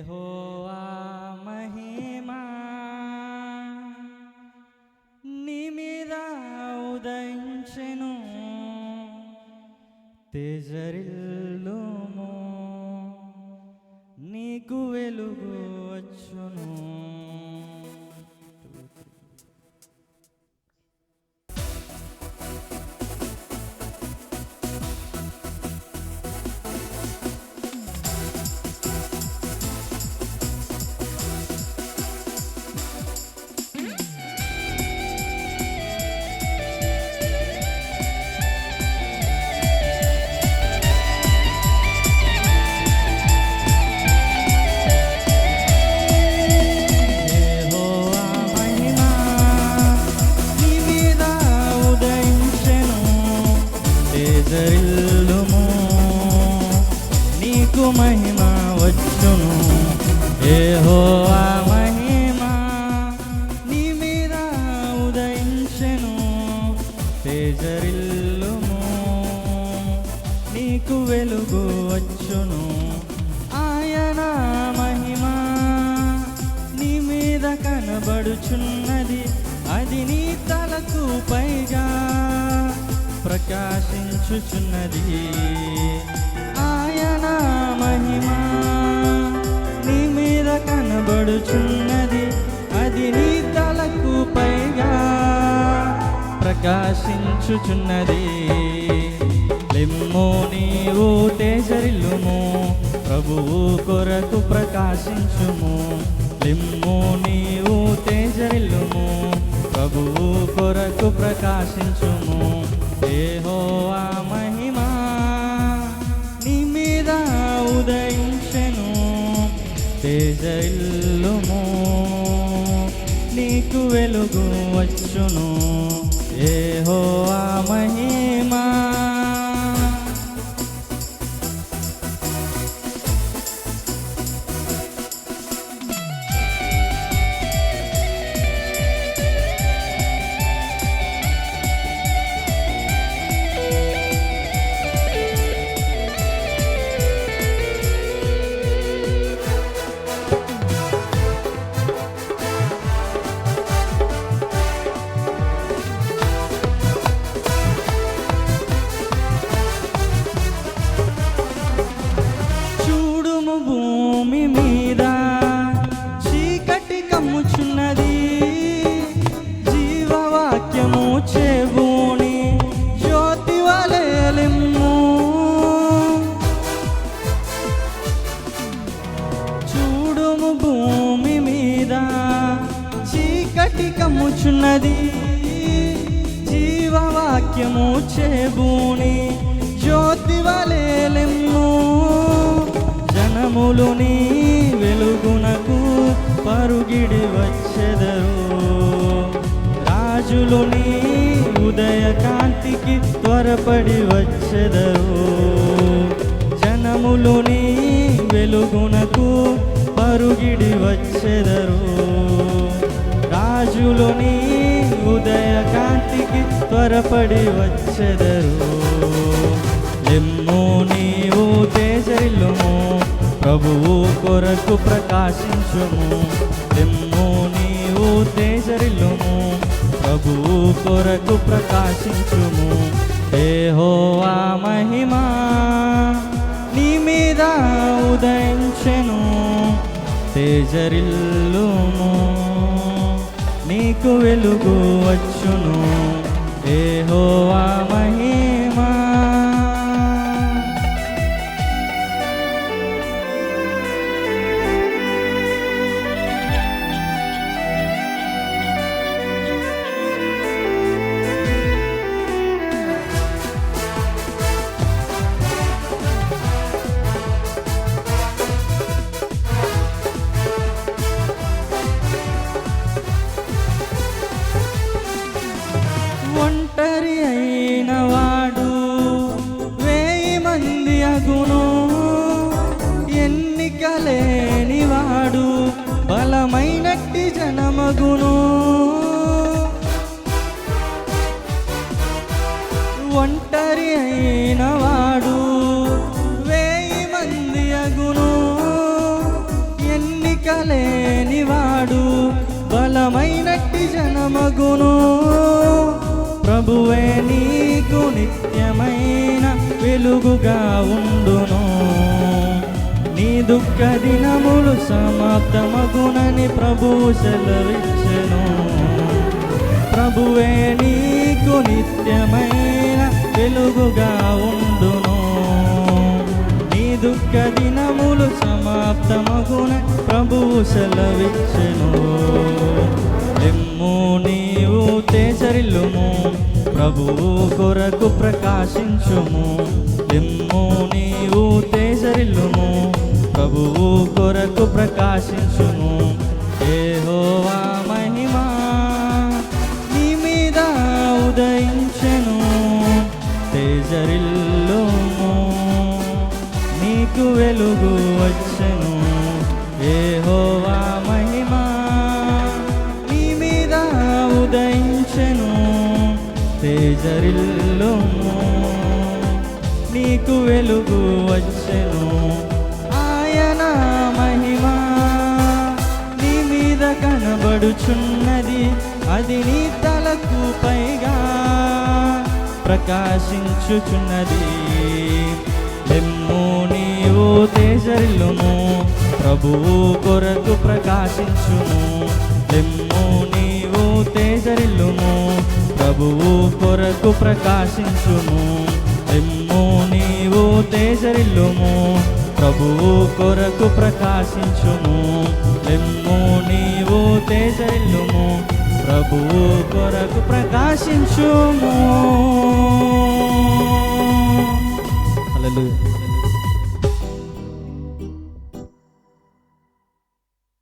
యెహోవా మహిమా నీ మీద ఉదయించెను, తేజరిల్లుము నీకు వెలుగు వచ్చును. నీకు మహిమ వచ్చును. యెహోవా మహిమా నీ మీద ఉదయించెను, తేజరిల్లుము నీకు వెలుగు వచ్చును. ఆయన మహిమా నీ మీద కనబడుచున్నది, అది నీ తలకు పైగా ప్రకాశించుచున్నది. ఆయన మహిమా నీ మీద కనబడుచున్నది, అది నీ తలకు పైగా ప్రకాశించుచున్నది. లెమ్ము నీవు తేజరిల్లుము, ప్రభువు కొరకు ప్రకాశించుము. లెమ్ము నీవు తేజరిల్లుము, ప్రభువు కొరకు ప్రకాశించుము. యెహోవా మహిమా నీ మీద ఉదయించెను, తేజరిల్లుము నీకు వెలుగు వచ్చును. యెహోవా మహిమా భూమి మీద చీకటి కమ్ముచున్నది, జీవవాక్యము చెబుని జ్యోతి వలె లెమ్ము. చూడుము భూమి మీద చీకటి కమ్ముచున్నది, జీవవాక్యము చెబుని జ్యోతి వలె లెమ్ము. జనములు నీ వెలుగునకు పరుగిడి వచ్చెదరు, రాజులు నీ ఉదయ కాంతికి త్వరపడి వచ్చెదరు. జనములు నీ వెలుగునకు పరుగిడి వచ్చెదరు, రాజులు నీ ఉదయ కాంతికి త్వరపడి వచ్చెదరు. లెమ్ము నీవు తేజరిల్లుము, ప్రభువు కొరకు ప్రకాశించుము. లెమ్ము నీవు తేజరిల్లుము, ప్రభువు కొరకు ప్రకాశించుము. యెహోవా మహిమా నీ మీద ఉదయించెను, తేజరిల్లుము నీకు వెలుగు వచ్చును. యెహోవా మహిమా ఒంటరి అయిన వాడు 1000 మంది అగును, ఎన్నికలేని వాడు బలమైనట్టి జనమగును. ఒంటరి అయిన వాడు 1000 మంది అగును, లేనివాడు బలమైనట్టి జనమగును. ప్రభువే నీకు నిత్యమైన వెలుగుగా ఉండును. నీ దుఃఖ దినములు సమాప్తమగునని ప్రభువు సెలవిచ్చెను. ప్రభువే నీకు నిత్యమైన వెలుగుగా ఉండును. నీ దుఃఖ దినములు సమాప్తమగునని ప్రభువు సెలవిచ్చెను. లెమ్ము నీవు తేజరిల్లుము, ప్రభువు కొరకు ప్రకాశించుము. లెమ్ము నీవు తేజరిల్లుము, ప్రభువు కొరకు ప్రకాశించుము. యెహోవా మహిమా నీ మీద ఉదయించెను. తేజరిల్లుము, నీకు వెలుగు వచ్చెను. యెహోవా మహిమా నీ మీద ఉదయించెను. తేజరిల్లుము, నీకు వెలుగు వచ్చెను. ఆయన మహిమ నీ మీద కనబడుచున్నది, అది నీ తలకు పైగా ప్రకాశించుచున్నది. లెమ్ము నీవు తేజరిల్లుము, ప్రభువు కొరకు ప్రకాశించుము. లెమ్ము నీవు తేజరిల్లుము, ప్రభువు కొరకు ప్రకాశించుము. లెమ్ము నీవు తేజరిల్లుము, ప్రభువు కొరకు ప్రకాశించుము. లెమ్ము నీవు తేజరిల్లుము, ప్రభువు కొరకు ప్రకాశించుము. హల్లెలూయా.